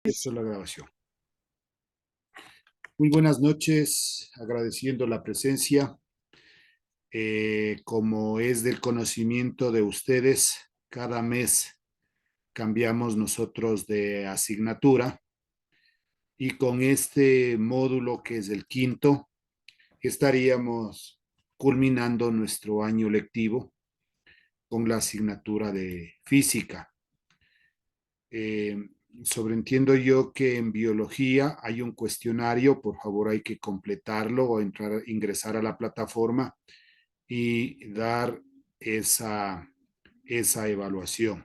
Empiezo la grabación. Muy buenas noches, agradeciendo la presencia. Como es del conocimiento de ustedes, cada mes cambiamos nosotros de asignatura y con este módulo que es el quinto, estaríamos culminando nuestro año lectivo con la asignatura de física. Eh, Sobreentiendo yo que en biología hay un cuestionario, por favor hay que completarlo o ingresar a la plataforma y dar esa evaluación.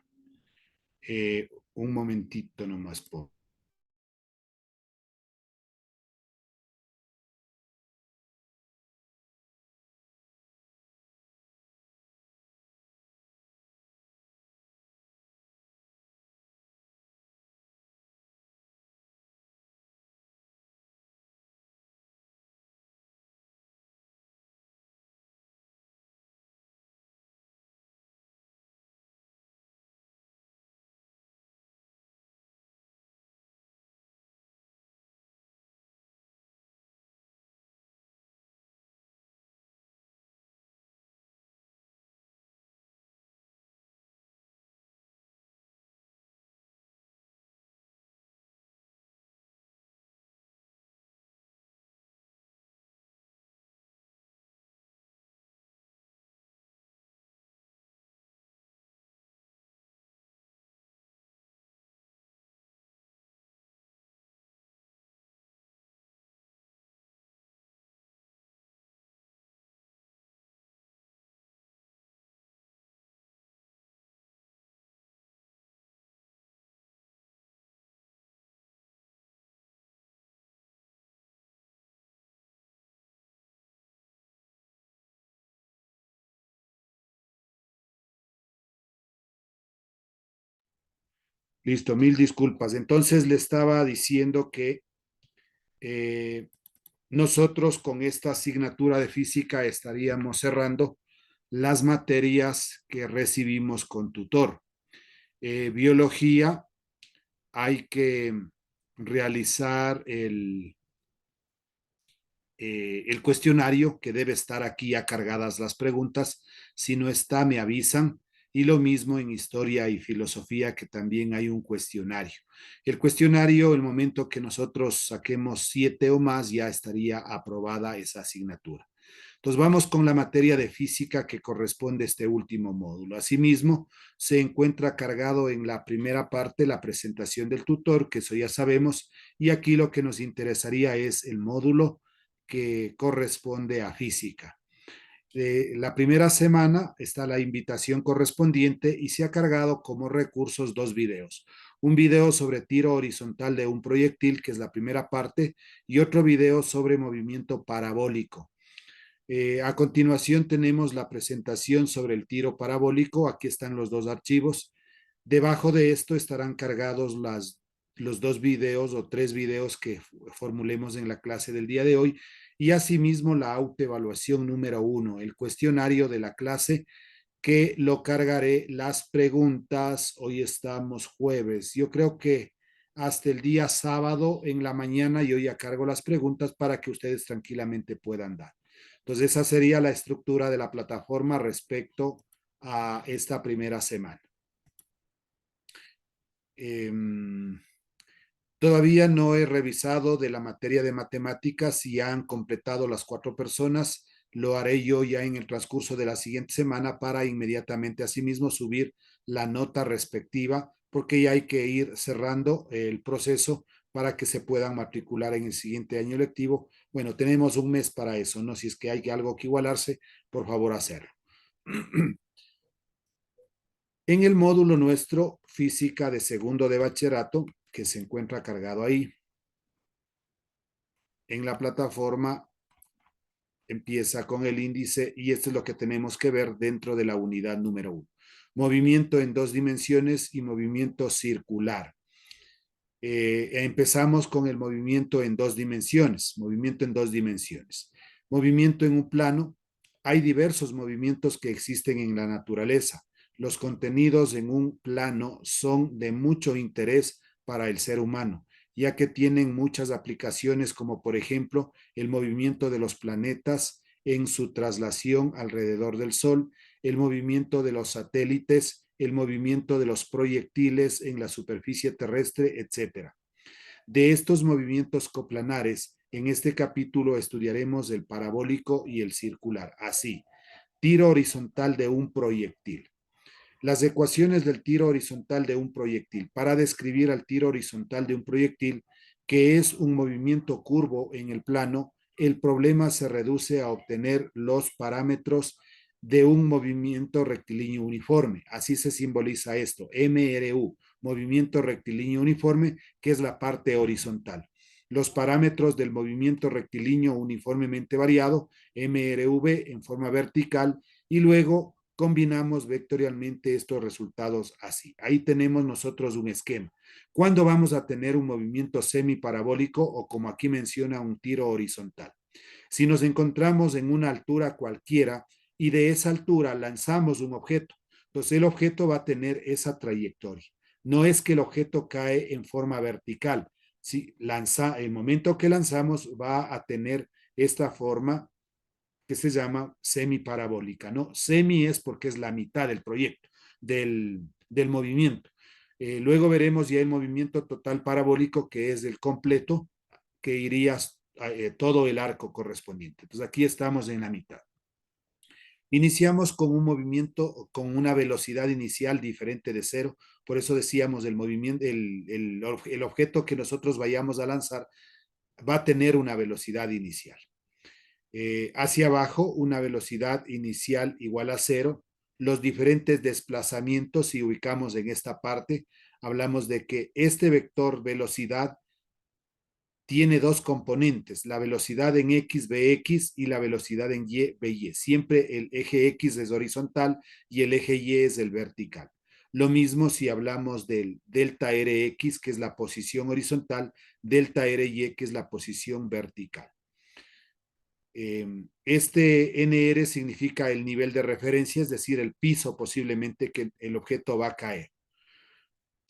Un momentito nomás, por. Listo, mil disculpas. Entonces le estaba diciendo que eh, nosotros con esta asignatura de física estaríamos cerrando las materias que recibimos con tutor. Biología, hay que realizar el cuestionario, que debe estar aquí ya cargadas las preguntas. Si no está, me avisan. Y lo mismo en historia y filosofía, que también hay un cuestionario. El cuestionario, el momento que nosotros saquemos 7 o más, ya estaría aprobada esa asignatura. Entonces vamos con la materia de física que corresponde a este último módulo. Asimismo, se encuentra cargado en la primera parte la presentación del tutor, que eso ya sabemos, y aquí lo que nos interesaría es el módulo que corresponde a física. La primera semana está la invitación correspondiente y se ha cargado como recursos 2 videos. Un video sobre tiro horizontal de un proyectil, que es la primera parte, y otro video sobre movimiento parabólico. A continuación tenemos la presentación sobre el tiro parabólico. Aquí están los 2 archivos. Debajo de esto estarán cargados los 2 videos o 3 videos que formulemos en la clase del día de hoy, y asimismo la autoevaluación número 1, el cuestionario de la clase, que lo cargaré las preguntas. Hoy estamos jueves. Yo creo que hasta el día sábado en la mañana yo ya cargo las preguntas para que ustedes tranquilamente puedan dar. Entonces esa sería la estructura de la plataforma respecto a esta primera semana. Eh, Todavía no he revisado de la materia de matemáticas si han completado las 4 personas. Lo haré yo ya en el transcurso de la siguiente semana para inmediatamente asimismo subir la nota respectiva, porque ya hay que ir cerrando el proceso para que se puedan matricular en el siguiente año lectivo. Bueno, tenemos un mes para eso, ¿no? Si es que hay algo que igualarse, por favor, hacerlo. En el módulo nuestro, física de segundo de bachillerato, que se encuentra cargado ahí en la plataforma, empieza con el índice, y esto es lo que tenemos que ver dentro de la unidad número 1. Movimiento en 2 dimensiones y movimiento circular. Empezamos con el movimiento en 2 dimensiones. Movimiento en 2 dimensiones. Movimiento en un plano. Hay diversos movimientos que existen en la naturaleza. Los contenidos en un plano son de mucho interés para el ser humano, ya que tienen muchas aplicaciones como por ejemplo el movimiento de los planetas en su traslación alrededor del Sol, el movimiento de los satélites, el movimiento de los proyectiles en la superficie terrestre, etcétera. De estos movimientos coplanares, en este capítulo estudiaremos el parabólico y el circular. Así, tiro horizontal de un proyectil. Las ecuaciones del tiro horizontal de un proyectil. Para describir al tiro horizontal de un proyectil, que es un movimiento curvo en el plano, el problema se reduce a obtener los parámetros de un movimiento rectilíneo uniforme. Así se simboliza esto, MRU, movimiento rectilíneo uniforme, que es la parte horizontal. Los parámetros del movimiento rectilíneo uniformemente variado, MRV, en forma vertical, y luego combinamos vectorialmente estos resultados así. Ahí tenemos nosotros un esquema. ¿Cuándo vamos a tener un movimiento semiparabólico o como aquí menciona un tiro horizontal? Si nos encontramos en una altura cualquiera y de esa altura lanzamos un objeto, entonces el objeto va a tener esa trayectoria. No es que el objeto cae en forma vertical. Si lanza, el momento que lanzamos va a tener esta forma que se llama semiparabólica, ¿no? Semi es porque es la mitad del proyecto, del movimiento. Luego veremos ya el movimiento total parabólico, que es el completo, que iría todo el arco correspondiente. Entonces aquí estamos en la mitad. Iniciamos con un movimiento con una velocidad inicial diferente de cero, por eso decíamos el movimiento, el objeto que nosotros vayamos a lanzar va a tener una velocidad inicial. Hacia abajo, una velocidad inicial igual a cero. Los diferentes desplazamientos, si ubicamos en esta parte, hablamos de que este vector velocidad tiene dos componentes, la velocidad en X, Bx y la velocidad en Y, By. Siempre el eje X es horizontal y el eje Y es el vertical. Lo mismo si hablamos del delta Rx, que es la posición horizontal, delta Ry, que es la posición vertical. Este NR significa el nivel de referencia, es decir, el piso posiblemente que el objeto va a caer.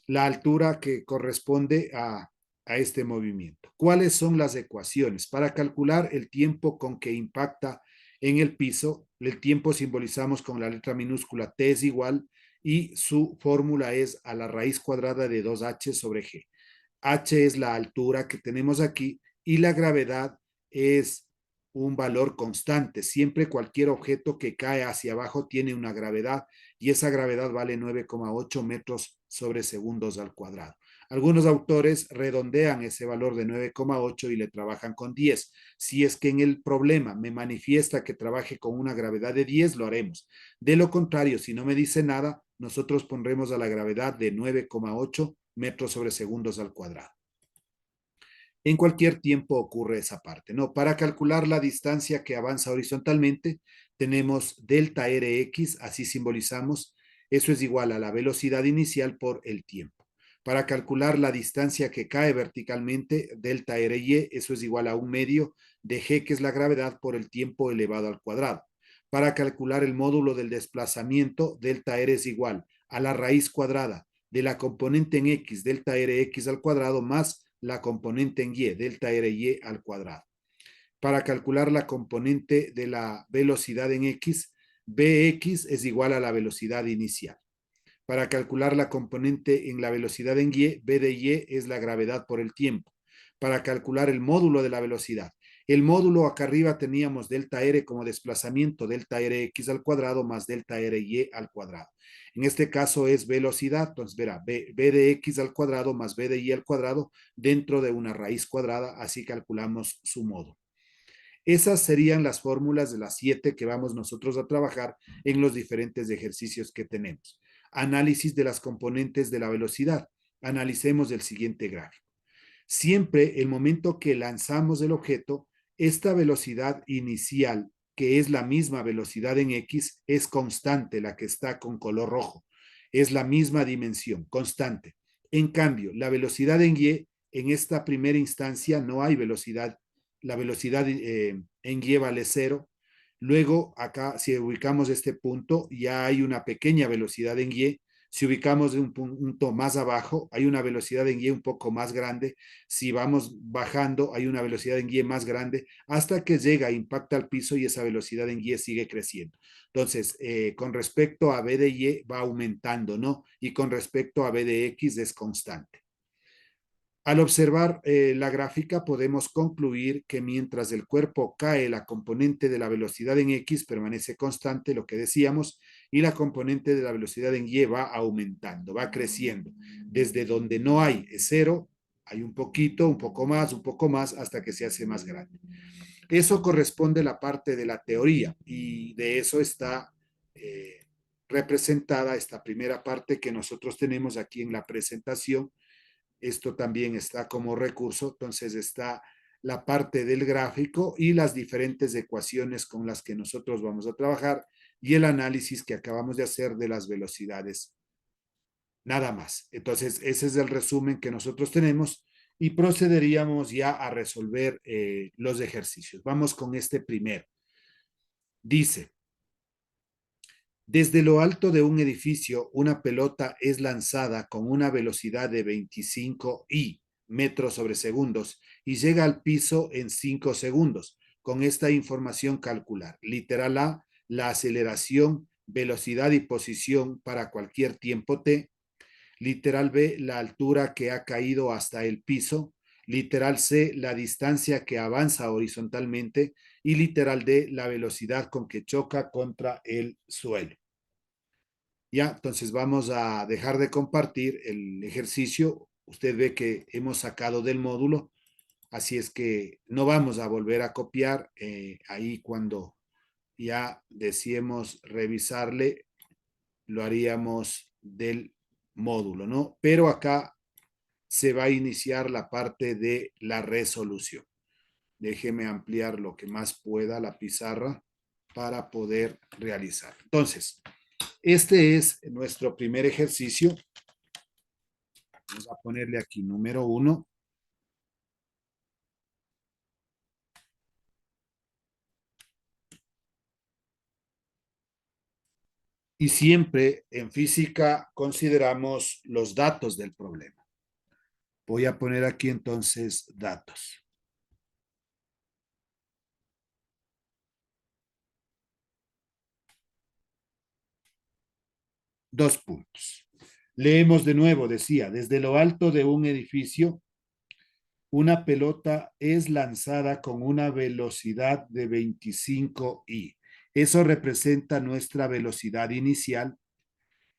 La altura que corresponde a este movimiento. ¿Cuáles son las ecuaciones? Para calcular el tiempo con que impacta en el piso, el tiempo simbolizamos con la letra minúscula T es igual y su fórmula es a la raíz cuadrada de 2h sobre g. H es la altura que tenemos aquí y la gravedad es un valor constante. Siempre cualquier objeto que cae hacia abajo tiene una gravedad y esa gravedad vale 9,8 metros sobre segundos al cuadrado. Algunos autores redondean ese valor de 9,8 y le trabajan con 10. Si es que en el problema me manifiesta que trabaje con una gravedad de 10, lo haremos. De lo contrario, si no me dice nada, nosotros pondremos a la gravedad de 9,8 metros sobre segundos al cuadrado. En cualquier tiempo ocurre esa parte, ¿no? Para calcular la distancia que avanza horizontalmente, tenemos delta Rx, así simbolizamos, eso es igual a la velocidad inicial por el tiempo. Para calcular la distancia que cae verticalmente, delta Ry, eso es igual a un medio de g, que es la gravedad, por el tiempo elevado al cuadrado. Para calcular el módulo del desplazamiento, delta R es igual a la raíz cuadrada de la componente en x, delta Rx al cuadrado, más la componente en y, delta Ry al cuadrado. Para calcular la componente de la velocidad en x, Bx es igual a la velocidad inicial. Para calcular la componente en la velocidad en y, B de y es la gravedad por el tiempo. Para calcular el módulo de la velocidad. El módulo acá arriba teníamos delta R como desplazamiento, delta Rx al cuadrado más delta Ry al cuadrado. En este caso es velocidad, entonces verá, B de x al cuadrado más B de y al cuadrado dentro de una raíz cuadrada, así calculamos su módulo. Esas serían las fórmulas de las 7 que vamos nosotros a trabajar en los diferentes ejercicios que tenemos. Análisis de las componentes de la velocidad. Analicemos el siguiente gráfico. Siempre el momento que lanzamos el objeto, esta velocidad inicial, que es la misma velocidad en X, es constante, la que está con color rojo. Es la misma dimensión, constante. En cambio, la velocidad en Y, en esta primera instancia no hay velocidad. La velocidad en Y vale cero. Luego, acá, si ubicamos este punto, ya hay una pequeña velocidad en Y, Si ubicamos de un punto más abajo, hay una velocidad en Y un poco más grande. Si vamos bajando, hay una velocidad en Y más grande hasta que llega, impacta al piso y esa velocidad en Y sigue creciendo. Entonces, con respecto a B de Y va aumentando, ¿no? Y con respecto a B de X es constante. Al observar la gráfica podemos concluir que mientras el cuerpo cae, la componente de la velocidad en X permanece constante, lo que decíamos, y la componente de la velocidad en Y va aumentando, va creciendo. Desde donde no hay es cero, hay un poquito, un poco más, hasta que se hace más grande. Eso corresponde a la parte de la teoría y de eso está representada esta primera parte que nosotros tenemos aquí en la presentación. Esto también está como recurso, entonces está la parte del gráfico y las diferentes ecuaciones con las que nosotros vamos a trabajar y el análisis que acabamos de hacer de las velocidades. Nada más. Entonces, ese es el resumen que nosotros tenemos y procederíamos ya a resolver los ejercicios. Vamos con este primero. Dice, desde lo alto de un edificio, una pelota es lanzada con una velocidad de 25 metros sobre segundos y llega al piso en 5 segundos. Con esta información calcular. Literal A, la aceleración, velocidad y posición para cualquier tiempo t. Literal B, la altura que ha caído hasta el piso. Literal C, la distancia que avanza horizontalmente. Y literal D, la velocidad con que choca contra el suelo. Ya, entonces vamos a dejar de compartir el ejercicio. Usted ve que hemos sacado del módulo, así es que no vamos a volver a copiar. Ahí cuando ya deseemos revisarle, lo haríamos del módulo, ¿no? Pero acá se va a iniciar la parte de la resolución. Déjeme ampliar lo que más pueda la pizarra para poder realizar. Entonces, este es nuestro primer ejercicio. Vamos a ponerle aquí número 1. Y siempre en física consideramos los datos del problema. Voy a poner aquí entonces datos. Dos puntos. Leemos de nuevo, decía, desde lo alto de un edificio, una pelota es lanzada con una velocidad de 25 i. Eso representa nuestra velocidad inicial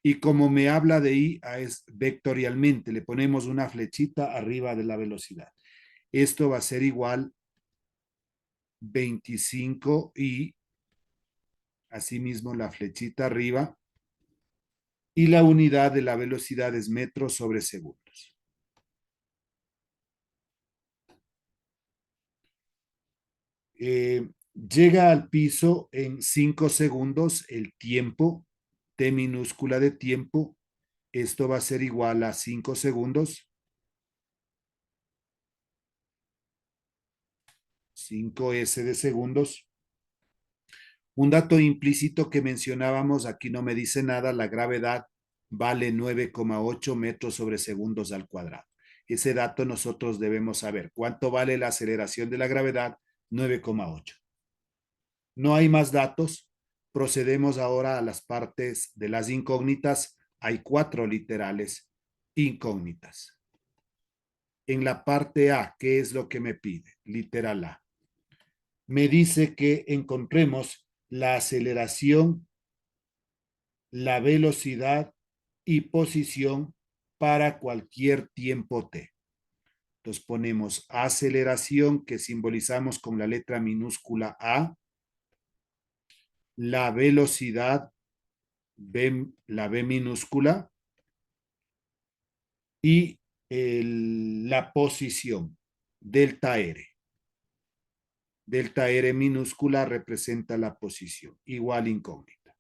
y como me habla de i es vectorialmente, le ponemos una flechita arriba de la velocidad. Esto va a ser igual 25 i, asimismo la flechita arriba, y la unidad de la velocidad es metros sobre segundos. Llega al piso en 5 segundos el tiempo, t minúscula de tiempo, esto va a ser igual a 5 segundos, 5s de segundos. Un dato implícito que mencionábamos, aquí no me dice nada, la gravedad vale 9,8 metros sobre segundos al cuadrado. Ese dato nosotros debemos saber. ¿Cuánto vale la aceleración de la gravedad? 9,8. No hay más datos. Procedemos ahora a las partes de las incógnitas. Hay 4 literales incógnitas. En la parte A, ¿qué es lo que me pide? Literal A. Me dice que encontremos la aceleración, la velocidad y posición para cualquier tiempo t. Entonces ponemos aceleración que simbolizamos con la letra minúscula A, la velocidad, la B minúscula, y la posición, delta R. Delta R minúscula representa la posición, igual incógnita.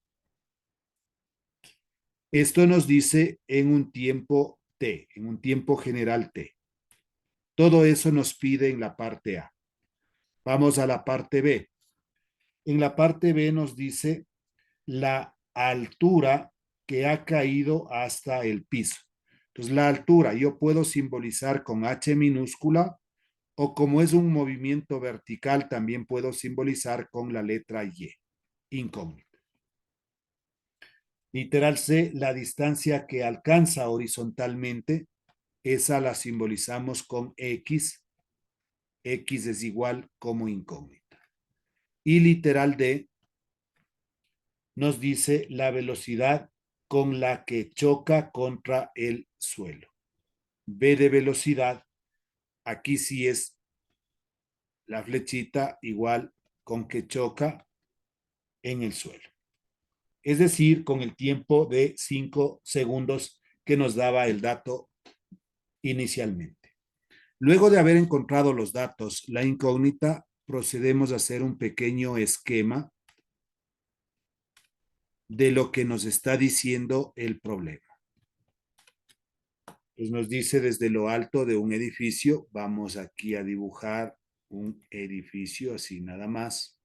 Esto nos dice en un tiempo t, en un tiempo general t. Todo eso nos pide en la parte A. Vamos a la parte B. En la parte B nos dice la altura que ha caído hasta el piso. Entonces, la altura yo puedo simbolizar con H minúscula o como es un movimiento vertical, también puedo simbolizar con la letra Y, incógnita. Literal C, la distancia que alcanza horizontalmente, esa la simbolizamos con X. X es igual como incógnita. Y literal D nos dice la velocidad con la que choca contra el suelo. B de velocidad, aquí sí es la flechita igual con que choca en el suelo. Es decir, con el tiempo de 5 segundos que nos daba el dato inicialmente. Luego de haber encontrado los datos, la incógnita, procedemos a hacer un pequeño esquema de lo que nos está diciendo el problema. Pues nos dice desde lo alto de un edificio, vamos aquí a dibujar un edificio así nada más.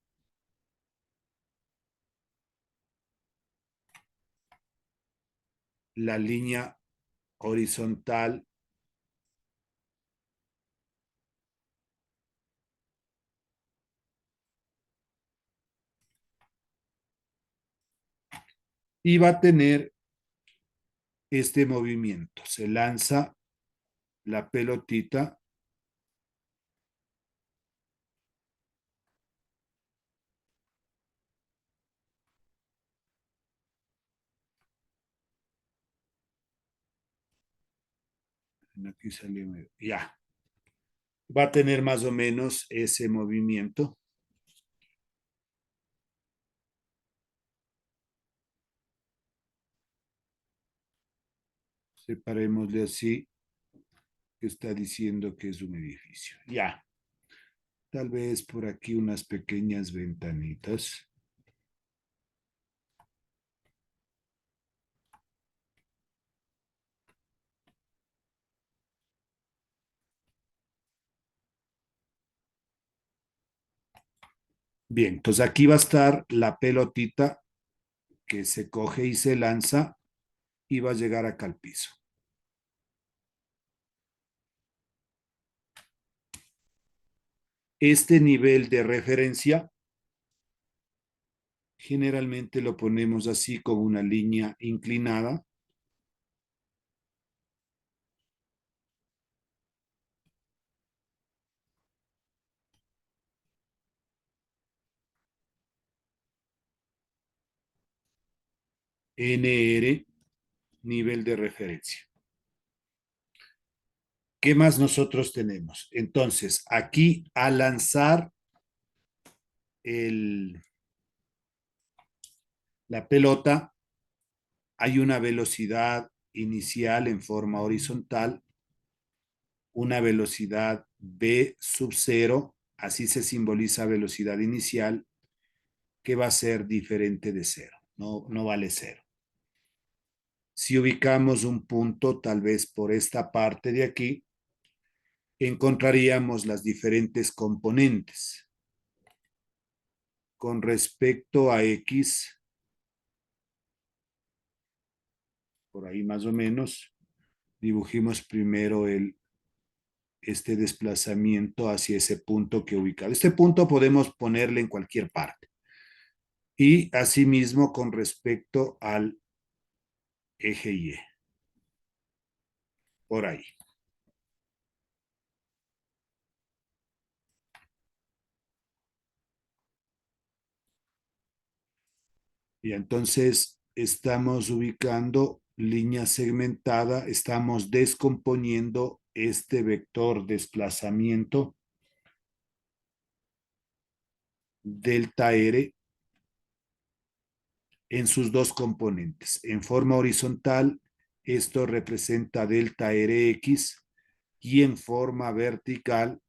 La línea horizontal y va a tener este movimiento. Se lanza la pelotita aquí salió, ya, va a tener más o menos ese movimiento. Separémosle así, que está diciendo que es un edificio. Ya, tal vez por aquí unas pequeñas ventanitas. Bien, entonces aquí va a estar la pelotita que se coge y se lanza y va a llegar acá al piso. Este nivel de referencia generalmente lo ponemos así con una línea inclinada. NR, nivel de referencia. ¿Qué más nosotros tenemos? Entonces, aquí al lanzar la pelota, hay una velocidad inicial en forma horizontal, una velocidad v sub 0, así se simboliza velocidad inicial, que va a ser diferente de 0, no vale 0. Si ubicamos un punto, tal vez por esta parte de aquí, encontraríamos las diferentes componentes. Con respecto a X, por ahí más o menos, dibujemos primero este desplazamiento hacia ese punto que ubicado. Este punto podemos ponerle en cualquier parte. Y asimismo con respecto al eje Y. Por ahí. Y entonces estamos ubicando línea segmentada, estamos descomponiendo este vector desplazamiento delta R en sus dos componentes. En forma horizontal, esto representa delta Rx y en forma vertical,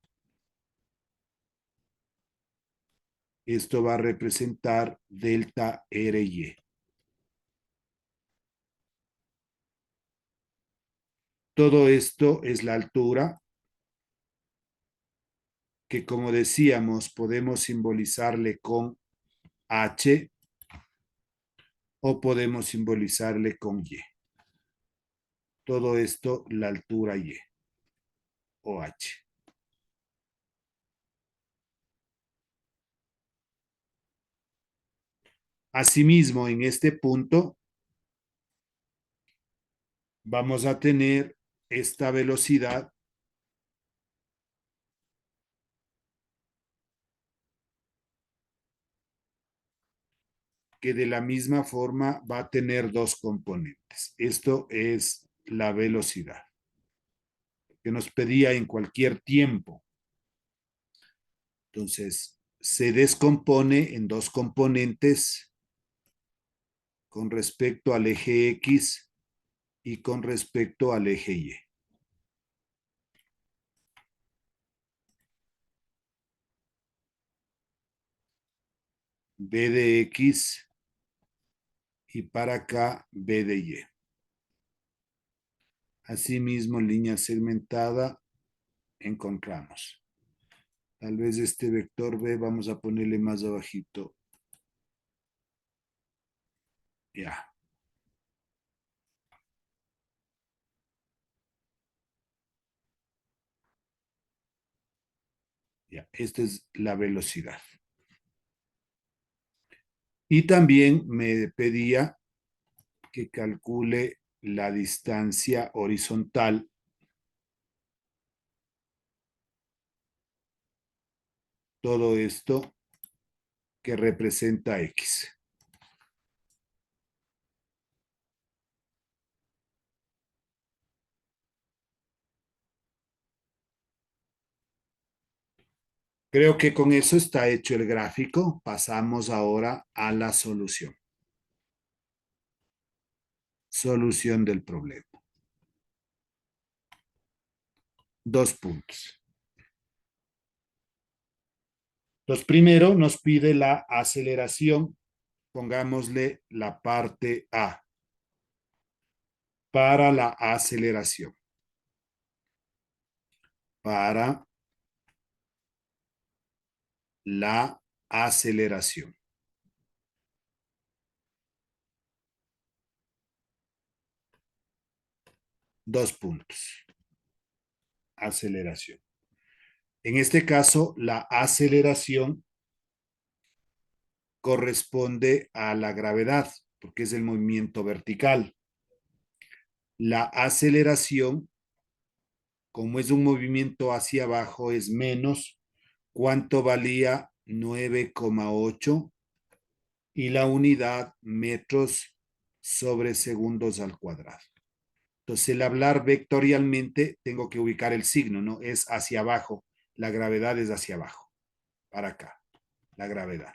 esto va a representar delta Ry. Todo esto es la altura que, como decíamos, podemos simbolizarle con H o podemos simbolizarle con Y. Todo esto, la altura Y o H. Asimismo, en este punto vamos a tener esta velocidad que de la misma forma va a tener dos componentes. Esto es la velocidad que nos pedía en cualquier tiempo. Entonces, se descompone en dos componentes con respecto al eje X y con respecto al eje Y. B de X y para acá B de Y. Asimismo, línea segmentada encontramos. Tal vez este vector B vamos a ponerle más abajito. Ya. Ya. Esta es la velocidad. Y también me pedía que calcule la distancia horizontal. Todo esto que representa X. Creo que con eso está hecho el gráfico. Pasamos ahora a la solución. Solución del problema. Dos puntos. Entonces, primero nos pide la aceleración. Pongámosle la parte A para la aceleración. Para la aceleración. Dos puntos. Aceleración. En este caso, la aceleración corresponde a la gravedad, porque es el movimiento vertical. La aceleración, como es un movimiento hacia abajo, es menos. ¿Cuánto valía? 9,8 y la unidad metros sobre segundos al cuadrado. Entonces, el hablar vectorialmente, tengo que ubicar el signo, ¿no? Es hacia abajo. La gravedad es hacia abajo, para acá, la gravedad.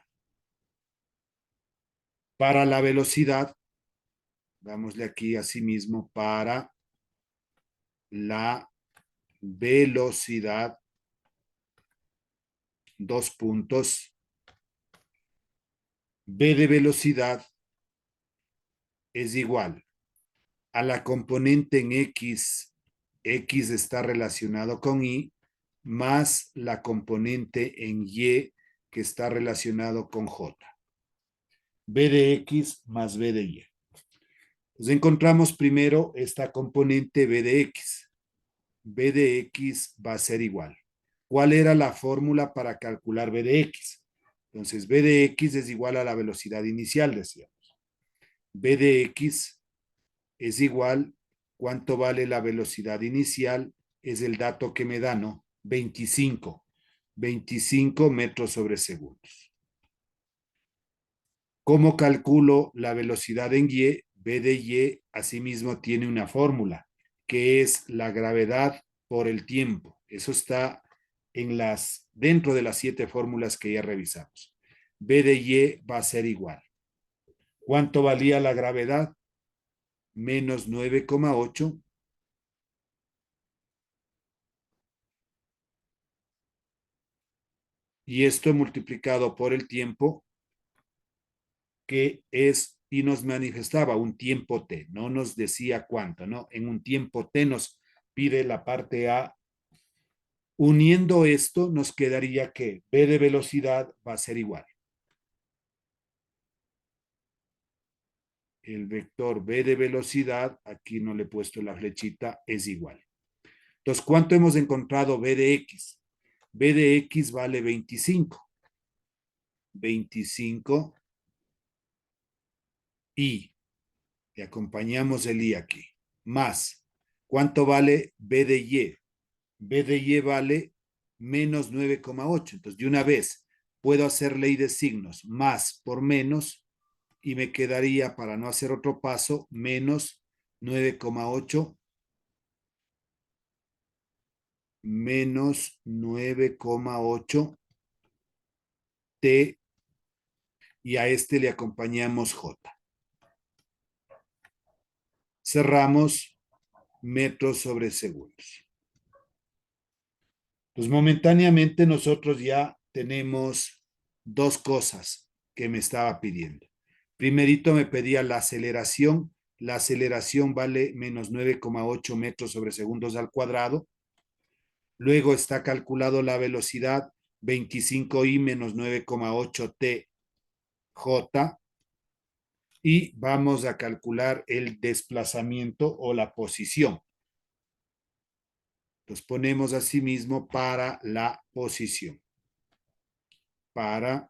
Para la velocidad, dámosle aquí asimismo para la velocidad, dos puntos. B de velocidad es igual a la componente en X. X está relacionado con Y, más la componente en Y que está relacionado con J. B de X más B de Y. Entonces encontramos primero esta componente B de X. B de X va a ser igual. ¿Cuál era la fórmula para calcular B de X? Entonces, B de X es igual a la velocidad inicial, decíamos. B de X es igual, ¿cuánto vale la velocidad inicial? Es el dato que me da, ¿no? 25. 25 metros sobre segundos. ¿Cómo calculo la velocidad en Y? B de Y asimismo tiene una fórmula, que es la gravedad por el tiempo. Eso está dentro de las 7 fórmulas que ya revisamos. B de Y va a ser igual. ¿Cuánto valía la gravedad? Menos 9,8. Y esto multiplicado por el tiempo, que es, y nos manifestaba un tiempo t, no nos decía cuánto, ¿no? En un tiempo t nos pide la parte A. Uniendo esto, nos quedaría que B de velocidad va a ser igual el vector b de velocidad, aquí no le he puesto la flechita, es igual. Entonces, ¿cuánto hemos encontrado b de x? B de x vale 25. 25 y le acompañamos el i aquí. Más, ¿cuánto vale b de y? B de y vale menos 9,8. Entonces, de una vez, puedo hacer ley de signos, más por menos, y me quedaría, para no hacer otro paso, menos 9,8 menos 9,8 t, y a este le acompañamos j. Cerramos metros sobre segundos. Pues momentáneamente nosotros ya tenemos dos cosas que me estaba pidiendo. Primerito me pedía la aceleración. La aceleración vale menos 9,8 metros sobre segundos al cuadrado. Luego está calculado la velocidad 25i menos 9,8 t j. Y vamos a calcular el desplazamiento o la posición. Entonces ponemos asimismo para la posición. Para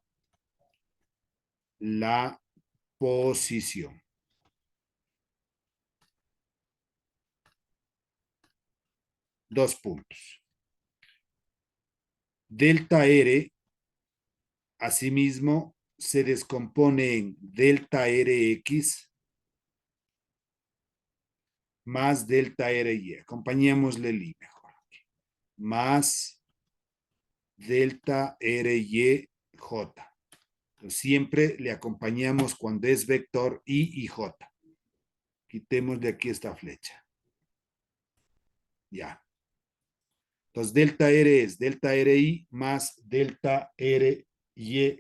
la posición. Dos puntos. Delta R, asimismo, se descompone en delta Rx más delta Ry. Acompañémosle el I mejor. Más delta Ry J. Entonces, siempre le acompañamos cuando es vector I y J. Quitemos de aquí esta flecha. Ya. Entonces, delta R es delta Ri más delta Ry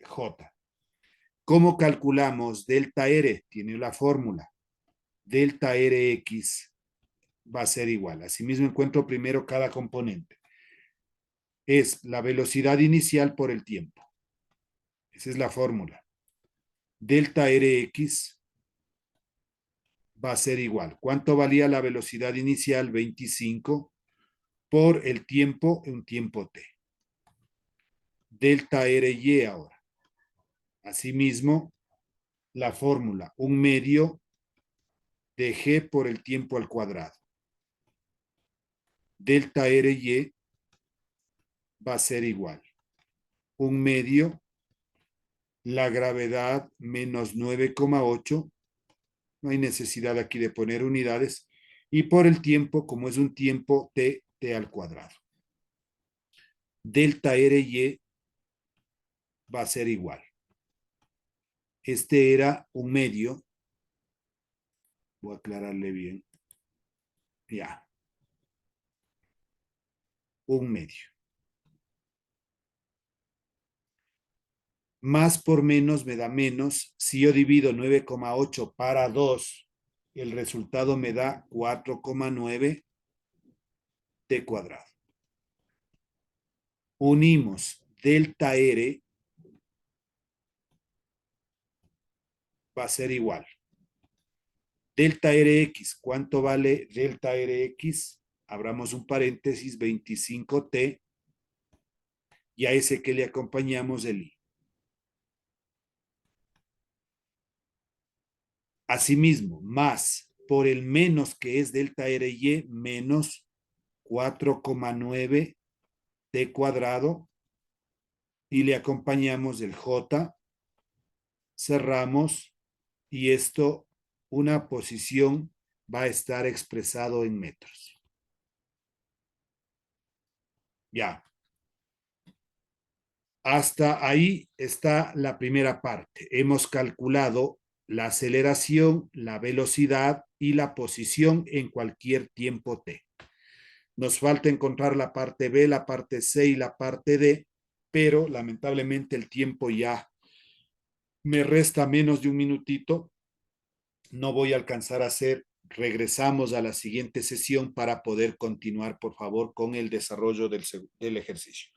J. ¿Cómo calculamos delta R? Tiene la fórmula. Delta Rx va a ser igual. Asimismo, encuentro primero cada componente. Es la velocidad inicial por el tiempo. Esa es la fórmula. Delta Rx va a ser igual. ¿Cuánto valía la velocidad inicial? 25 por el tiempo, un tiempo t. Delta Ry ahora. Asimismo, la fórmula, un medio de g por el tiempo al cuadrado. Delta Ry va a ser igual. Un medio, la gravedad menos 9,8. No hay necesidad aquí de poner unidades. Y por el tiempo, como es un tiempo t, t al cuadrado. Delta Ry va a ser igual. Este era un medio. Voy a aclararle bien. Ya. Un medio. Más por menos me da menos. Si yo divido 9,8 para 2, el resultado me da 4,9 t cuadrado. Unimos delta R, va a ser igual. Delta Rx, ¿cuánto vale delta Rx? Abramos un paréntesis, 25t, y a ese que le acompañamos el I. Asimismo, más por el menos que es delta Ry menos 4,9 t cuadrado, y le acompañamos el J, cerramos, y esto, una posición, va a estar expresado en metros. Ya. Hasta ahí está la primera parte. Hemos calculado la aceleración, la velocidad y la posición en cualquier tiempo t. Nos falta encontrar la parte B, la parte C y la parte D, pero lamentablemente el tiempo ya me resta menos de un minutito. No voy a alcanzar a hacer. Regresamos a la siguiente sesión para poder continuar, por favor, con el desarrollo del ejercicio.